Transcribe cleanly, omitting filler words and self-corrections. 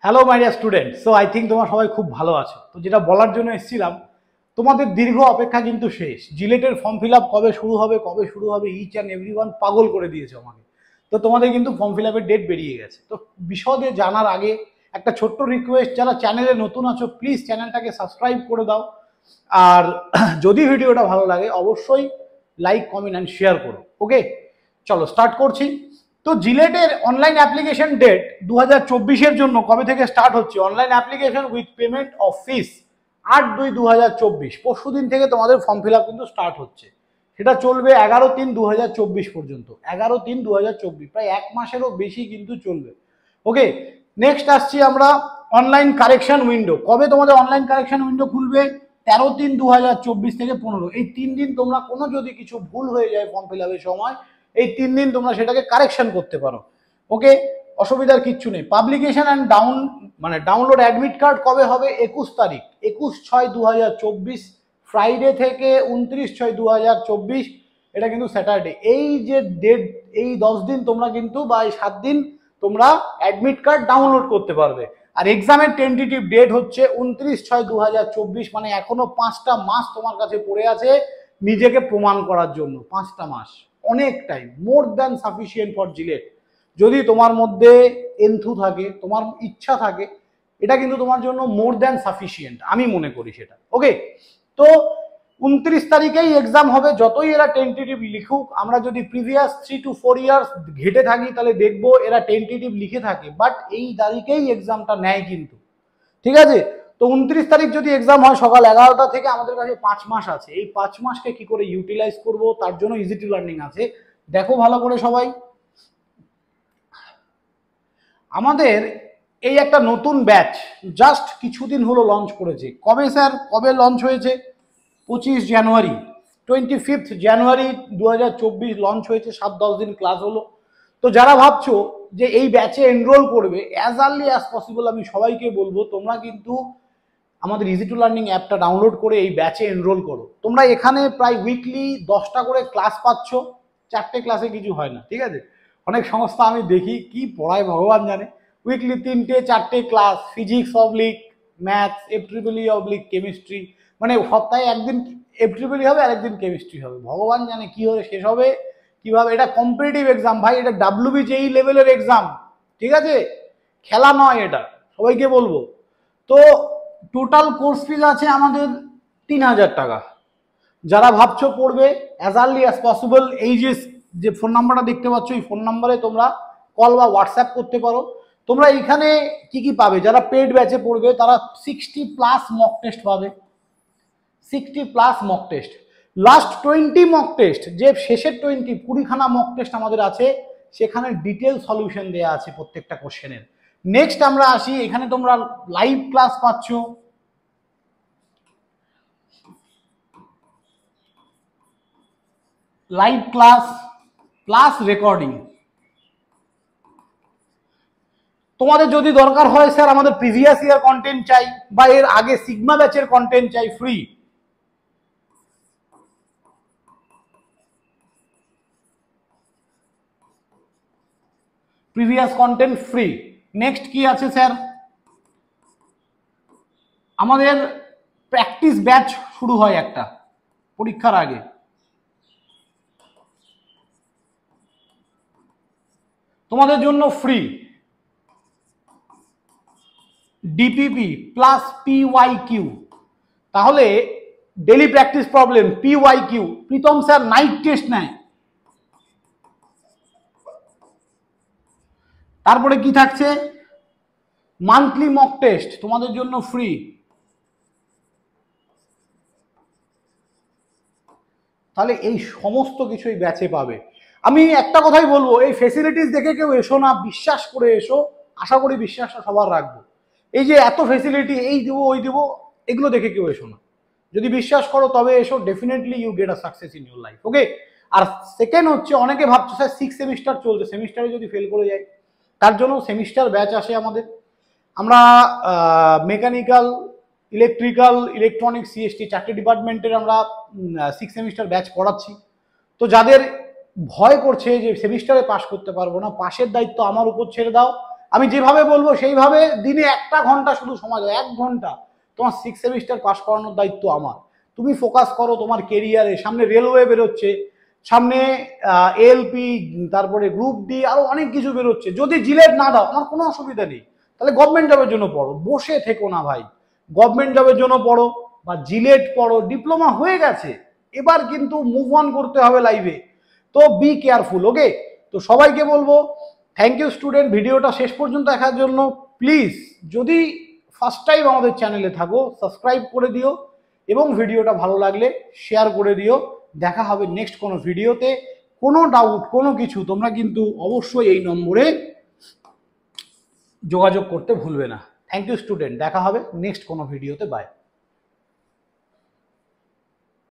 Hello my dear student. So I think তোমরা সবাই খুব ভালো আছো। তো যেটা বলার জন্য এসেছিলাম, তোমাদের দীর্ঘ অপেক্ষা কিন্তু শেষ। জিলেটের ফর্ম ফিল আপ কবে শুরু হবে ইচ অ্যান্ড এভরিওয়ান পাগল করে দিয়েছে আমাকে। তো তোমাদের কিন্তু ফর্ম ফিল আপের ডেট বেরিয়ে গেছে। তো বিশদে জানার আগে একটা ছোট্ট রিকোয়েস্ট, যারা চ্যানেলে নতুন আছো প্লিজ চ্যানেলটাকে সাবস্ক্রাইব করে দাও। আর যদি ভিডিওটা ভালো লাগে অবশ্যই লাইক, কমেন্ট অ্যান্ড শেয়ার করো। ওকে, চলো স্টার্ট করছি। তো জিলেটের অনলাইন অ্যাপ্লিকেশন ডেট 2024-এর জন্য কবে থেকে স্টার্ট হচ্ছে? Online application with payment of fees 8/2/2024, পরশু দিন থেকে তোমাদের ফর্ম ফিল আপ কিন্তু স্টার্ট হচ্ছে। সেটা চলবে 11/3/2024 পর্যন্ত। 11/3/2024, প্রায় এক মাসেরও বেশি কিন্তু চলবে। ওকে, নেক্সট আসছি আমরা অনলাইন কারেকশন উইন্ডো। কবে তোমাদের অনলাইন কারেকশন উইন্ডো খুলবে? 13/3/2024 থেকে 15। এই 3 দিন তোমরা কোনো যদি কিছু ভুল হয়ে যায় ফর্ম ফিল আপের সময়, এই 3 দিন তোমরা সেটাকে কারেকশন করতে পারো। ওকে, অসুবিধার কিচ্ছু নেই। Publication and download admit card কবে হবে? 21 তারিখ, 21/6/2024, ফ্রাইডে থেকে 29/6/2024। এটা কিন্তু স্যাটারডে। এই যে ডেট, এই 10 দিন তোমরা কিন্তু বা এই 7 দিন তোমরা অ্যাডমিট কার্ড ডাউনলোড করতে পারবে। আর এক্সামের টেন্টেটিভ ডেট হচ্ছে 29/6/2024, মানে এখনো 5টা মাস তোমার কাছে পড়ে আছে নিজেকে প্রমাণ করার জন্য। 5টা মাস অনেক time, more than sufficient for JELET. যদি তোমার মধ্যে এন্থু থাকে, তোমার ইচ্ছা থাকে, এটা কিন্তু তোমার জন্য মোর দ্যান সাফিসিয়েন্ট, আমি মনে করি সেটা। ওকে, তো 29 তারিখেই এক্সাম হবে। যতই এরা টেন্টেটিভ লিখুক, আমরা যদি প্রিভিয়াস 3 to 4 ইয়ার্স ঘেটে থাকি তাহলে দেখবো এরা টেন্টেটিভ লিখে থাকে, বাট এই তারিখেই এক্সামটা নেয় কিন্তু। ঠিক আছে, তো 29 তারিখ যদি এক্সাম হয় সকাল 11টা থেকে, আমাদের কাছে 5 মাস আছে। এই 5 মাসকে কি করে ইউটিলাইজ করব, তার জন্য ইজি টু লার্নিং আছে। দেখো ভালো করে সবাই, আমাদের এই একটা নতুন ব্যাচ জাস্ট কিছুদিন হলো লঞ্চ করেছে। কবে স্যার, কবে লঞ্চ হয়েছে? 25 জানুয়ারি, 25 জানুয়ারি 2024 লঞ্চ হয়েছে। 7-10 দিন ক্লাস হলো। তো যারা ভাবছো যে এই ব্যাচে এনরোল করবে, অ্যাজ আর্লি অ্যাজ পসিবল আমি সবাইকে বলবো তোমরা কিন্তু আমাদের ইজি টু লার্নিং অ্যাপটা ডাউনলোড করে এই ব্যাচে এনরোল করো। তোমরা এখানে প্রায় উইকলি 10টা করে ক্লাস পাচ্ছ। 4টে ক্লাসে কিছু হয় না, ঠিক আছে? অনেক সংস্থা আমি দেখি কি পড়ায় ভগবান জানে। উইকলি 3টে-4টে class, physics oblique maths, FEEE oblique chemistry, মানে সপ্তাহে একদিন FEEE হবে আর একদিন কেমিস্ট্রি হবে। ভগবান জানে কি হবে শেষ হবে কিভাবে। এটা কম্পিটিটিভ এক্সাম ভাই, এটা WBJEE লেভেলের এক্সাম, ঠিক আছে? খেলা নয় এটা, সবাইকে বলবো। তো টোটাল কোর্স ফিজ আছে আমাদের 3000 টাকা। যারা ভাবছো পড়বে, অ্যাজ আর্লি অ্যাজ পসিবল এই যে ফোন নাম্বারটা দেখতে পাচ্ছ, এই ফোন নাম্বারে তোমরা কল বা হোয়াটসঅ্যাপ করতে পারো। তোমরা এখানে কি কি পাবে? যারা পেড ব্যাচে পড়বে তারা 60+ মক টেস্ট পাবে। 60+ mock test, last 20 mock test, যে শেষের 20-20খানা মক টেস্ট আমাদের আছে, সেখানে ডিটেল সলিউশন দেওয়া আছে প্রত্যেকটা কোশ্চেনের। নেক্সট আমরা আসি, এখানে তোমরা লাইভ ক্লাস পাচ্ছ, লাইভ ক্লাস প্লাস রেকর্ডিং। তোমাদের যদি দরকার হয় স্যার আমাদের প্রিভিয়াস ইয়ার কন্টেন্ট চাই বা এর আগে সিগমা ব্যাচের কন্টেন্ট চাই, free. Previous content free. Next কি আছে স্যার? আমাদের প্র্যাকটিস ব্যাচ শুরু হয় একটা পরীক্ষার আগে, তোমাদের জন্য ফ্রি। DPP প্লাস PYQ, তাহলে daily practice problem PYQ। Pritam sir night test নেয়। তারপরে কি থাকছে? মান্থলি মক টেস্ট তোমাদের জন্য ফ্রি। তাহলে এই সমস্ত কিছুই ব্যাচে পাবে। আমি একটা কথাই বলবো, এই ফেসিলিটিস দেখে কেউ এসো না, বিশ্বাস করে এসো। আশা করি বিশ্বাসটা সবার রাখবো। এই যে এত ফেসিলিটি, এই দেবো ওই দেবো, এগুলো দেখে কেউ এসো না। যদি বিশ্বাস করো তবে এসো, definitely you get a success in your life. Okay, আর সেকেন্ড হচ্ছে, অনেকে ভাবছো স্যার 6 সেমিস্টার চলছে, সেমিস্টারে যদি ফেল করে যাই, তার জন্য সেমিস্টার ব্যাচ আসে আমাদের। আমরা মেকানিক্যাল, ইলেকট্রিক্যাল, ইলেকট্রনিক্স, CST 4টে ডিপার্টমেন্টের আমরা 6 সেমিস্টার ব্যাচ পড়াচ্ছি। তো যাদের ভয় করছে যে সেমিস্টারে পাস করতে পারবো না, পাশের দায়িত্ব আমার উপর ছেড়ে দাও। আমি যেভাবে বলবো সেইভাবে দিনে 1 ঘন্টা শুধু সময় দাও, 1 ঘন্টা, তোমার 6 সেমিস্টার পাস করানোর দায়িত্ব আমার। তুমি ফোকাস করো তোমার কেরিয়ারে, সামনে রেলওয়ে বেরোচ্ছে, সামনে এএলপি, তারপরে গ্রুপ ডি, আরো অনেক কিছু বেরোচ্ছে। যদি জিলেট না দাও আমার কোনো অসুবিধা নেই, তাহলে গভর্নমেন্ট জবের জন্য পড়ো, বসে থেকো না ভাই। গভর্নমেন্ট জবের জন্য পড়ো বা জিলেট পড়ো, ডিপ্লোমা হয়ে গেছে, এবার কিন্তু মুভ অন করতে হবে লাইফে। তো বি কেয়ারফুল, ওকে? তো সবাইকে বলবো থ্যাংক ইউ স্টুডেন্ট, ভিডিওটা শেষ পর্যন্ত দেখার জন্য। প্লিজ যদি ফার্স্ট টাইম আমাদের চ্যানেলে থাকো সাবস্ক্রাইব করে দিও, এবং ভিডিওটা ভালো লাগলে শেয়ার করে দিও। দেখা হবে নেক্সট কোনো ভিডিওতে। কোনো ডাউট, কোনো কিছু, তোমরা কিন্তু অবশ্যই এই নম্বরে যোগাযোগ করতে ভুলবে না। থ্যাংক ইউ স্টুডেন্ট, দেখা হবে নেক্সট কোনো ভিডিওতে। বাই।